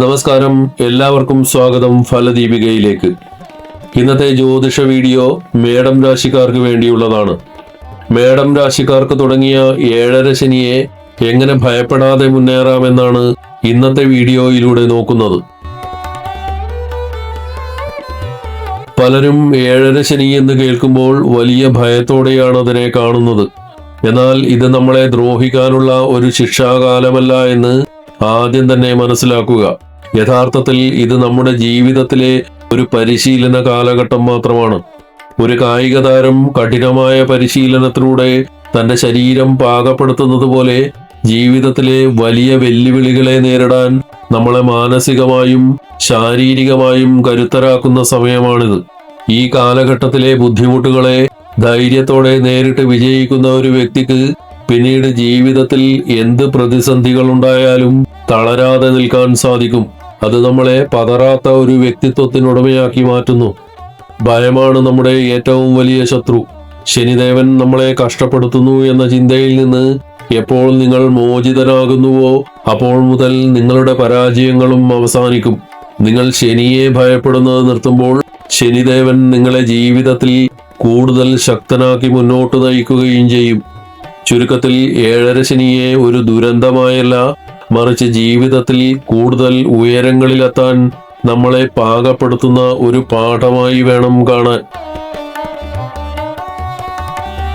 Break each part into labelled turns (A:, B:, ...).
A: നമസ്കാരം, എല്ലാവർക്കും സ്വാഗതം ഫലദീപികയിലേക്ക്. ഇന്നത്തെ ജ്യോതിഷ വീഡിയോ മേടം രാശിക്കാർക്ക് വേണ്ടിയുള്ളതാണ്. മേടം രാശിക്കാർക്ക് തുടങ്ങിയ 7.5 ശനിയെ എങ്ങനെ ഭയപ്പെടാതെ മുന്നേറാമെന്നാണ് ഇന്നത്തെ വീഡിയോയിലൂടെ നോക്കുന്നത്. പലരും 7.5 ശനി എന്ന് കേൾക്കുമ്പോൾ വലിയ ഭയത്തോടെയാണ് അതിനെ കാണുന്നത്. എന്നാൽ ഇത് നമ്മളെ ദ്രോഹിക്കാനുള്ള ഒരു ശിക്ഷാകാലമല്ല എന്ന് ആദ്യം തന്നെ മനസ്സിലാക്കുക. യഥാർത്ഥത്തിൽ ഇത് നമ്മുടെ ജീവിതത്തിലെ ഒരു പരിശീലന കാലഘട്ടം മാത്രമാണ്. ഒരു കായിക താരം കഠിനമായ പരിശീലനത്തിലൂടെ തന്റെ ശരീരം പാകപ്പെടുത്തുന്നത് പോലെ ജീവിതത്തിലെ വലിയ വെല്ലുവിളികളെ നേരിടാൻ നമ്മളെ മാനസികമായും ശാരീരികമായും കരുത്തരാക്കുന്ന സമയമാണിത്. ഈ കാലഘട്ടത്തിലെ ബുദ്ധിമുട്ടുകളെ ധൈര്യത്തോടെ നേരിട്ട് വിജയിക്കുന്ന ഒരു വ്യക്തിക്ക് പിന്നീട് ജീവിതത്തിൽ എന്ത് പ്രതിസന്ധികൾ ഉണ്ടായാലും തളരാതെ നിൽക്കാൻ സാധിക്കും. അത് നമ്മളെ പതറാത്ത ഒരു വ്യക്തിത്വത്തിനുടമയാക്കി മാറ്റുന്നു. ഭയമാണ് നമ്മുടെ ഏറ്റവും വലിയ ശത്രു. ശനിദേവൻ നമ്മളെ കഷ്ടപ്പെടുത്തുന്നു എന്ന ചിന്തയിൽ നിന്ന് എപ്പോൾ നിങ്ങൾ മോചിതനാകുന്നുവോ അപ്പോൾ മുതൽ നിങ്ങളുടെ പരാജയങ്ങളും അവസാനിക്കും. നിങ്ങൾ ശനിയെ ഭയപ്പെടുന്നത് നിർത്തുമ്പോൾ ശനിദേവൻ നിങ്ങളെ ജീവിതത്തിൽ കൂടുതൽ ശക്തനാക്കി മുന്നോട്ട് നയിക്കുകയും ചെയ്യും. ചുരുക്കത്തിൽ 7.5 ശനിയെ ഒരു ദുരന്തമായല്ല, മറിച്ച് ജീവിതത്തിൽ കൂടുതൽ ഉയരങ്ങളിലെത്താൻ നമ്മളെ പാകപ്പെടുത്തുന്ന ഒരു പാഠമായി വേണം കാണാൻ.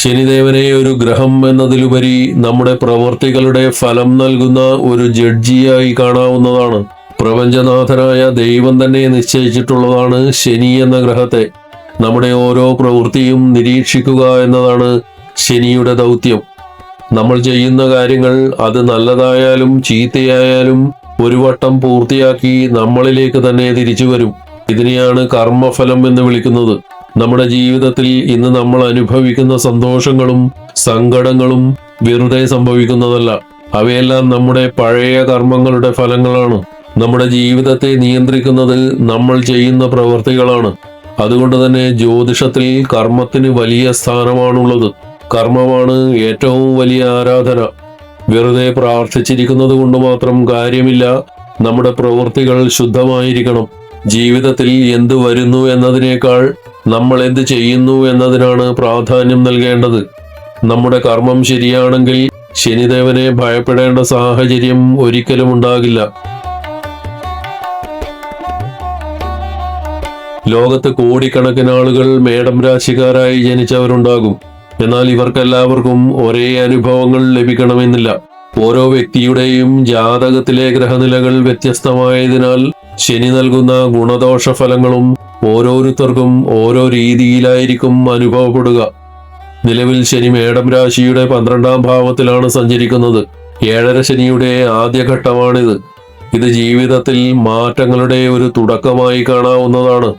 A: ശനിദേവനെ ഒരു ഗ്രഹം എന്നതിലുപരി നമ്മുടെ പ്രവൃത്തികളുടെ ഫലം നൽകുന്ന ഒരു ജഡ്ജിയായി കാണാവുന്നതാണ്. പ്രപഞ്ചനാഥനായ ദൈവം തന്നെ നിശ്ചയിച്ചിട്ടുള്ളതാണ് ശനി എന്ന ഗ്രഹത്തെ. നമ്മുടെ ഓരോ പ്രവൃത്തിയും നിരീക്ഷിക്കുക എന്നതാണ് ശനിയുടെ ദൗത്യം. നമ്മൾ ചെയ്യുന്ന കാര്യങ്ങൾ അത് നല്ലതായാലും ചീത്തയായാലും ഒരു വട്ടം പൂർത്തിയാക്കി നമ്മളിലേക്ക് തന്നെ തിരിച്ചു വരും. ഇതിനെയാണ് കർമ്മഫലം എന്ന് വിളിക്കുന്നത്. നമ്മുടെ ജീവിതത്തിൽ ഇന്ന് നമ്മൾ അനുഭവിക്കുന്ന സന്തോഷങ്ങളും സങ്കടങ്ങളും വെറുതെ സംഭവിക്കുന്നതല്ല. അവയെല്ലാം നമ്മുടെ പഴയ കർമ്മങ്ങളുടെ ഫലങ്ങളാണ്. നമ്മുടെ ജീവിതത്തെ നിയന്ത്രിക്കുന്നത് നമ്മൾ ചെയ്യുന്ന പ്രവൃത്തികളാണ്. അതുകൊണ്ട് തന്നെ ജ്യോതിഷത്തിൽ കർമ്മത്തിന് വലിയ സ്ഥാനമാണുള്ളത്. കർമ്മമാണ് ഏറ്റവും വലിയ ആരാധന. വെറുതെ പ്രാർത്ഥിച്ചിരിക്കുന്നത് കൊണ്ട് മാത്രം കാര്യമില്ല. നമ്മുടെ പ്രവൃത്തികൾ ശുദ്ധമായിരിക്കണം. ജീവിതത്തിൽ എന്ത് വരുന്നു എന്നതിനേക്കാൾ നമ്മൾ എന്ത് ചെയ്യുന്നു എന്നതിനാണ് പ്രാധാന്യം നൽകേണ്ടത്. നമ്മുടെ കർമ്മം ശരിയാണെങ്കിൽ ശനിദേവനെ ഭയപ്പെടേണ്ട സാഹചര്യം ഒരിക്കലും ഉണ്ടാകില്ല. ലോകത്ത് കോടിക്കണക്കിന് ആളുകൾ മേടം രാശിക്കാരായി ജനിച്ചവരുണ്ടാകും. എന്നാൽ ഇവർക്കെല്ലാവർക്കും ഒരേ അനുഭവങ്ങൾ ലഭിക്കണമെന്നില്ല. ഓരോ വ്യക്തിയുടെയും ജാതകത്തിലെ ഗ്രഹനിലകൾ വ്യത്യസ്തമായതിനാൽ ശനി നൽകുന്ന ഗുണദോഷ ഫലങ്ങളും ഓരോരുത്തർക്കും ഓരോ രീതിയിലായിരിക്കും അനുഭവപ്പെടുക. നിലവിൽ ശനി മേടം രാശിയുടെ 12ാം ഭാവത്തിലാണ് സഞ്ചരിക്കുന്നത്. 7.5 ശനിയുടെ ആദ്യഘട്ടമാണിത്. ഇത് ജീവിതത്തിൽ മാറ്റങ്ങളുടെ ഒരു തുടക്കമായി കാണാവുന്നതാണ്.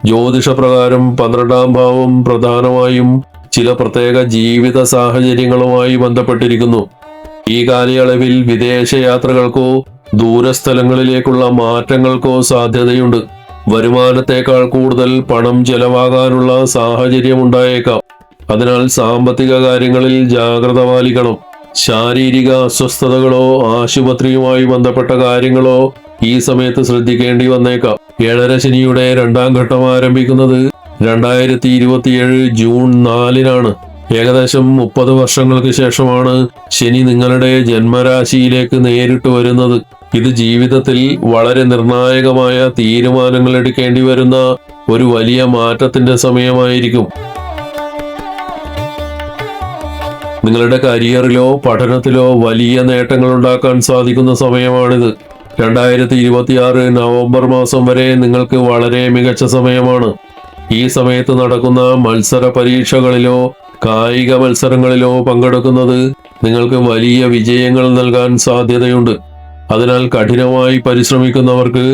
A: ജ്യോതിഷപ്രകാരം 12ാം ഭാവം പ്രധാനമായും ചില പ്രത്യേക ജീവിത സാഹചര്യങ്ങളുമായി ബന്ധപ്പെട്ടിരിക്കുന്നു. ഈ കാലയളവിൽ വിദേശയാത്രകൾക്കോ ദൂരസ്ഥലങ്ങളിലേക്കുള്ള മാറ്റങ്ങൾക്കോ സാധ്യതയുണ്ട്. വരുമാനത്തേക്കാൾ കൂടുതൽ പണം ചെലവാകാനുള്ള സാഹചര്യമുണ്ടായേക്കാം. അതിനാൽ സാമ്പത്തിക കാര്യങ്ങളിൽ ജാഗ്രത പാലിക്കണം. ശാരീരിക അസ്വസ്ഥതകളോ ആശുപത്രിയുമായി ബന്ധപ്പെട്ട കാര്യങ്ങളോ ഈ സമയത്ത് ശ്രദ്ധിക്കേണ്ടി വന്നേക്കാം. 7.5 ശനിയുടെ 2ാം ഘട്ടം ആരംഭിക്കുന്നത് 2027 ജൂൺ 4-നാണ്. ഏകദേശം 30 വർഷങ്ങൾക്ക് ശേഷമാണ് ശനി നിങ്ങളുടെ ജന്മരാശിയിലേക്ക് നേരിട്ട് വരുന്നത്. ഇത് ജീവിതത്തിൽ വളരെ നിർണായകമായ തീരുമാനങ്ങൾ എടുക്കേണ്ടി വരുന്ന ഒരു വലിയ മാറ്റത്തിന്റെ സമയമായിരിക്കും. നിങ്ങളുടെ കരിയറിലോ പഠനത്തിലോ വലിയ നേട്ടങ്ങൾ ഉണ്ടാക്കാൻ സാധിക്കുന്ന സമയമാണിത്. 2026 നവംബർ മാസം വരെ നിങ്ങൾക്ക് വളരെ മികച്ച സമയമാണ്. ഈ സമയത്ത് നടക്കുന്ന മത്സര പരീക്ഷകളിലോ കായിക മത്സരങ്ങളിലോ പങ്കെടുക്കുന്നത് നിങ്ങൾക്ക് വലിയ വിജയങ്ങൾ നൽകാൻ സാധ്യതയുണ്ട്. അതിനാൽ കഠിനമായി പരിശ്രമിക്കുന്നവർക്ക്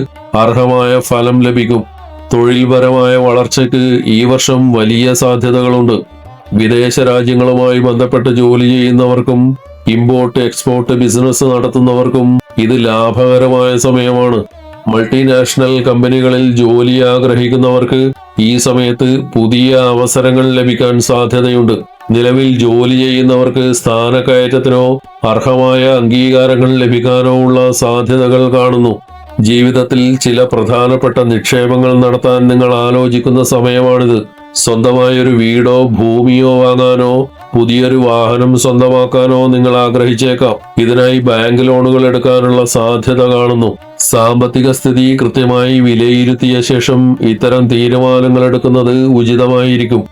A: അർഹമായ ഫലം ലഭിക്കും. തൊഴിൽപരമായ വളർച്ചയ്ക്ക് ഈ വർഷം വലിയ സാധ്യതകളുണ്ട്. വിദേശ രാജ്യങ്ങളുമായി ബന്ധപ്പെട്ട് ജോലി ചെയ്യുന്നവർക്കും ഇമ്പോർട്ട് എക്സ്പോർട്ട് ബിസിനസ് നടത്തുന്നവർക്കും ഇത് ലാഭകരമായ സമയമാണ്. മൾട്ടിനാഷണൽ കമ്പനികളിൽ ജോലി ആഗ്രഹിക്കുന്നവർക്ക് ഈ സമയത്ത് പുതിയ അവസരങ്ങൾ ലഭിക്കാൻ സാധ്യതയുണ്ട്. നിലവിൽ ജോലി ചെയ്യുന്നവർക്ക് സ്ഥാനക്കയറ്റത്തിനോ അർഹമായ അംഗീകാരങ്ങൾ ലഭിക്കാനോ ഉള്ള സാധ്യതകൾ കാണുന്നു. ജീവിതത്തിൽ ചില പ്രധാനപ്പെട്ട നിക്ഷേപങ്ങൾ നടത്താൻ നിങ്ങൾ ആലോചിക്കുന്ന സമയമാണിത്. സ്വന്തമായൊരു വീടോ ഭൂമിയോ വാങ്ങാനോ പുതിയൊരു വാഹനം സ്വന്തമാക്കാനോ നിങ്ങൾ ആഗ്രഹിച്ചേക്കാം. ഇതിനായി ബാങ്ക് ലോണുകൾ എടുക്കാനുള്ള സാധ്യത കാണുന്നു. സാമ്പത്തിക സ്ഥിതി കൃത്യമായി വിലയിരുത്തിയ ശേഷം ഇത്തരം തീരുമാനങ്ങൾ എടുക്കുന്നത് ഉചിതമായിരിക്കും.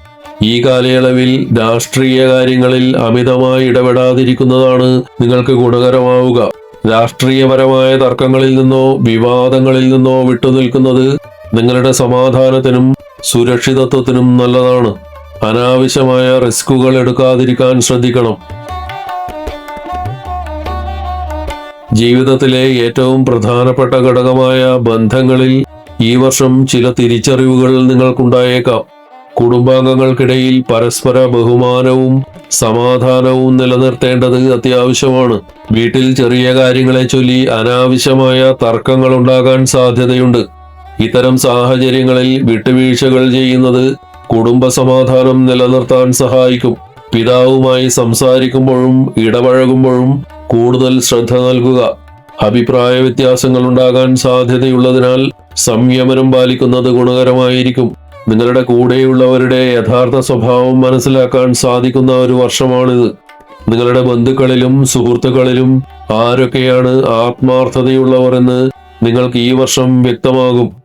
A: ഈ കാലയളവിൽ രാഷ്ട്രീയ കാര്യങ്ങളിൽ അമിതമായി ഇടപെടാതിരിക്കുന്നതാണ് നിങ്ങൾക്ക് ഗുണകരമാവുക. രാഷ്ട്രീയപരമായ തർക്കങ്ങളിൽ നിന്നോ വിവാദങ്ങളിൽ നിന്നോ വിട്ടുനിൽക്കുന്നത് നിങ്ങളുടെ സമാധാനത്തിനും സുരക്ഷിതത്വത്തിനും നല്ലതാണ്. അനാവശ്യമായ റിസ്കുകൾ എടുക്കാതിരിക്കാൻ ശ്രദ്ധിക്കണം. ജീവിതത്തിലെ ഏറ്റവും പ്രധാനപ്പെട്ട ഘടകമായ ബന്ധങ്ങളിൽ ഈ വർഷം ചില തിരിച്ചറിവുകൾ നിങ്ങൾക്കുണ്ടായേക്കാം. കുടുംബാംഗങ്ങൾക്കിടയിൽ പരസ്പര ബഹുമാനവും സമാധാനവും നിലനിർത്തേണ്ടത് അത്യാവശ്യമാണ്. വീട്ടിൽ ചെറിയ കാര്യങ്ങളെ ചൊല്ലി അനാവശ്യമായ തർക്കങ്ങൾ ഉണ്ടാകാൻ സാധ്യതയുണ്ട്. ഇത്തരം സാഹചര്യങ്ങളിൽ വിട്ടുവീഴ്ചകൾ ചെയ്യുന്നത് കുടുംബ സമാധാനം നിലനിർത്താൻ സഹായിക്കും. പിതാവുമായി സംസാരിക്കുമ്പോഴും ഇടപഴകുമ്പോഴും കൂടുതൽ ശ്രദ്ധ നൽകുക. അഭിപ്രായ വ്യത്യാസങ്ങൾ ഉണ്ടാകാൻ സാധ്യതയുള്ളതിനാൽ സംയമനം പാലിക്കുന്നത് ഗുണകരമായിരിക്കും. നിങ്ങളുടെ കൂടെയുള്ളവരുടെ യഥാർത്ഥ സ്വഭാവം മനസ്സിലാക്കാൻ സാധിക്കുന്ന ഒരു വർഷമാണിത്. നിങ്ങളുടെ ബന്ധുക്കളിലും സുഹൃത്തുക്കളിലും ആരൊക്കെയാണ് ആത്മാർത്ഥതയുള്ളവർ എന്ന് നിങ്ങൾക്ക് ഈ വർഷം വ്യക്തമാകും.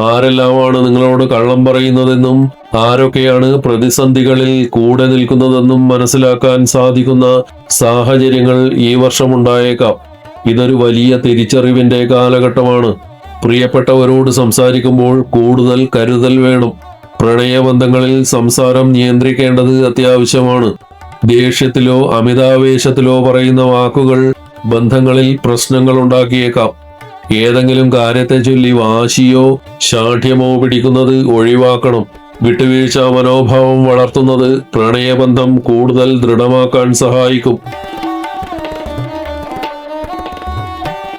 A: ആരെല്ലാമാണ് നിങ്ങളോട് കള്ളം പറയുന്നതെന്നും ആരൊക്കെയാണ് പ്രതിസന്ധികളിൽ കൂടെ നിൽക്കുന്നതെന്നും മനസ്സിലാക്കാൻ സാധിക്കുന്ന സാഹചര്യങ്ങൾ ഈ വർഷം ഉണ്ടായേക്കാം. ഇതൊരു വലിയ തിരിച്ചറിവിന്റെ കാലഘട്ടമാണ്. പ്രിയപ്പെട്ടവരോട് സംസാരിക്കുമ്പോൾ കൂടുതൽ കരുതൽ വേണം. പ്രണയബന്ധങ്ങളിൽ സംസാരം നിയന്ത്രിക്കേണ്ടത് അത്യാവശ്യമാണ്. ദേഷ്യത്തിലോ അമിതാവേശത്തിലോ പറയുന്ന വാക്കുകൾ ബന്ധങ്ങളിൽ പ്രശ്നങ്ങൾ ഉണ്ടാക്കിയേക്കാം. ഏതെങ്കിലും കാര്യത്തെ ചൊല്ലി വാശിയോ ശാഠ്യമോ പിടിക്കുന്നത് ഒഴിവാക്കണം. വിട്ടുവീഴ്ച മനോഭാവം വളർത്തുന്നത് പ്രണയബന്ധം കൂടുതൽ ദൃഢമാക്കാൻ സഹായിക്കും.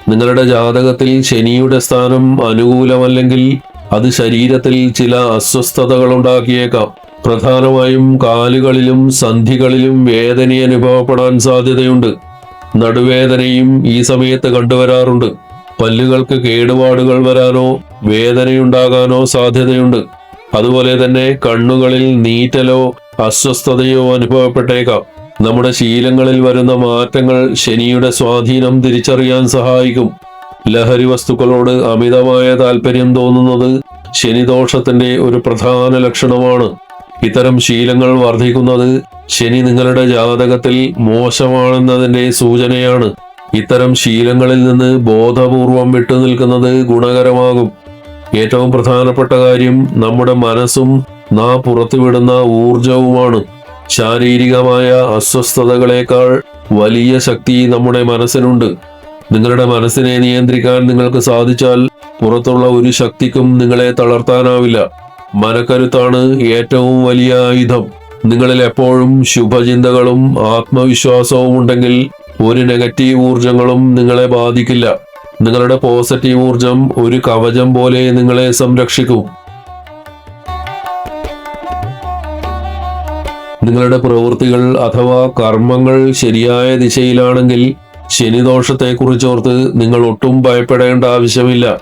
A: നിങ്ങളുടെ ജാതകത്തിൽ ശനിയുടെ സ്ഥാനം അനുകൂലമല്ലെങ്കിൽ അത് ശരീരത്തിൽ ചില അസ്വസ്ഥതകൾ ഉണ്ടാക്കിയേക്കാം. പ്രധാനമായും കാലുകളിലും സന്ധികളിലും വേദന അനുഭവപ്പെടാൻ സാധ്യതയുണ്ട്. നടുവേദനയും ഈ സമയത്ത് കണ്ടുവരാറുണ്ട്. പല്ലുകൾക്ക് കേടുപാടുകൾ വരാനോ വേദനയുണ്ടാകാനോ സാധ്യതയുണ്ട്. അതുപോലെ തന്നെ കണ്ണുകളിൽ നീറ്റലോ അസ്വസ്ഥതയോ അനുഭവപ്പെട്ടേക്കാം. നമ്മുടെ ശീലങ്ങളിൽ വരുന്ന മാറ്റങ്ങൾ ശനിയുടെ സ്വാധീനം തിരിച്ചറിയാൻ സഹായിക്കും. ലഹരി വസ്തുക്കളോട് അമിതമായ താല്പര്യം തോന്നുന്നത് ശനിദോഷത്തിന്റെ ഒരു പ്രധാന ലക്ഷണമാണ്. ഇത്തരം ശീലങ്ങൾ വർദ്ധിക്കുന്നത് ശനി നിങ്ങളുടെ ജാതകത്തിൽ മോശമാണെന്നതിന്റെ സൂചനയാണ്. ഇത്തരം ശീലങ്ങളിൽ നിന്ന് ബോധപൂർവം വിട്ടുനിൽക്കുന്നത് ഗുണകരമാകും. ഏറ്റവും പ്രധാനപ്പെട്ട കാര്യം നമ്മുടെ മനസ്സും നാം പുറത്തുവിടുന്ന ഊർജവുമാണ്. ശാരീരികമായ അസ്വസ്ഥതകളേക്കാൾ വലിയ ശക്തി നമ്മുടെ മനസ്സിനുണ്ട്. നിങ്ങളുടെ മനസ്സിനെ നിയന്ത്രിക്കാൻ നിങ്ങൾക്ക് സാധിച്ചാൽ പുറത്തുള്ള ഒരു ശക്തിക്കും നിങ്ങളെ തളർത്താനാവില്ല. മനക്കരുത്താണ് ഏറ്റവും വലിയ ആയുധം. നിങ്ങളിൽ എപ്പോഴും ശുഭചിന്തകളും ആത്മവിശ്വാസവും ഉണ്ടെങ്കിൽ ഒരു നെഗറ്റീവ് ഊർജങ്ങളും നിങ്ങളെ ബാധിക്കില്ല. നിങ്ങളുടെ പോസിറ്റീവ് ഊർജം ഒരു കവചം പോലെ നിങ്ങളെ സംരക്ഷിക്കും. നിങ്ങളുടെ പ്രവൃത്തികൾ അഥവാ കർമ്മങ്ങൾ ശരിയായ ദിശയിലാണെങ്കിൽ ശനിദോഷത്തെക്കുറിച്ചോർത്ത് നിങ്ങൾ ഒട്ടും ഭയപ്പെടേണ്ട ആവശ്യമില്ല.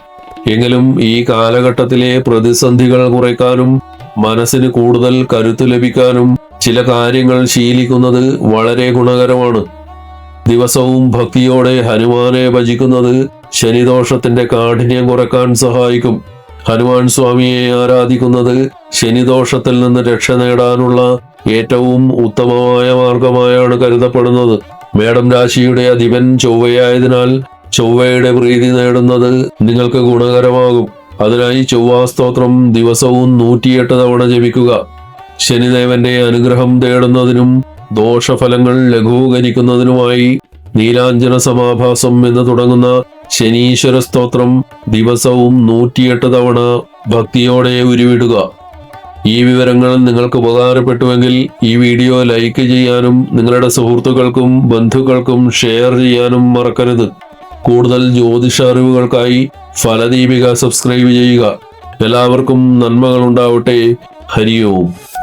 A: എങ്കിലും ഈ കാലഘട്ടത്തിലെ പ്രതിസന്ധികൾ കുറയ്ക്കാനും മനസ്സിന് കൂടുതൽ കരുത്ത് ലഭിക്കാനും ചില കാര്യങ്ങൾ ശീലിക്കുന്നത് വളരെ ഗുണകരമാണ്. ദിവസവും ഭക്തിയോടെ ഹനുമാനെ ഭജിക്കുന്നത് ശനിദോഷത്തിന്റെ കാഠിന്യം കുറയ്ക്കാൻ സഹായിക്കും. ഹനുമാൻ സ്വാമിയെ ആരാധിക്കുന്നത് ശനിദോഷത്തിൽ നിന്ന് രക്ഷ നേടാനുള്ള ഏറ്റവും ഉത്തമമായ മാർഗമായാണ് കരുതപ്പെടുന്നത്. മേടം രാശിയുടെ അധിപൻ ചൊവ്വയായതിനാൽ ചൊവ്വയുടെ പ്രീതി നേടുന്നത് നിങ്ങൾക്ക് ഗുണകരമാകും. അതിനായി ചൊവ്വാസ്തോത്രം ദിവസവും 108 തവണ ജപിക്കുക. ശനിദേവന്റെ അനുഗ്രഹം തേടുന്നതിനും ദോഷഫലങ്ങൾ ലഘൂകരിക്കുന്നതിനുമായി നീലാഞ്ജന സമാഭാസം എന്ന് തുടങ്ങുന്ന ശനീശ്വര സ്തോത്രം ദിവസവും 108 തവണ ഭക്തിയോടെ ഉരുവിടുക. ഈ വിവരങ്ങൾ നിങ്ങൾക്ക് ഉപകാരപ്പെട്ടുവെങ്കിൽ ഈ വീഡിയോ ലൈക്ക് ചെയ്യാനും നിങ്ങളുടെ സുഹൃത്തുക്കൾക്കും ബന്ധുക്കൾക്കും ഷെയർ ചെയ്യാനും മറക്കരുത്. കൂടുതൽ ജ്യോതിഷ അറിവുകൾക്കായി ഫലദീപിക സബ്സ്ക്രൈബ് ചെയ്യുക. എല്ലാവർക്കും നന്മകൾ ഉണ്ടാവട്ടെ. ഹരി ഓം.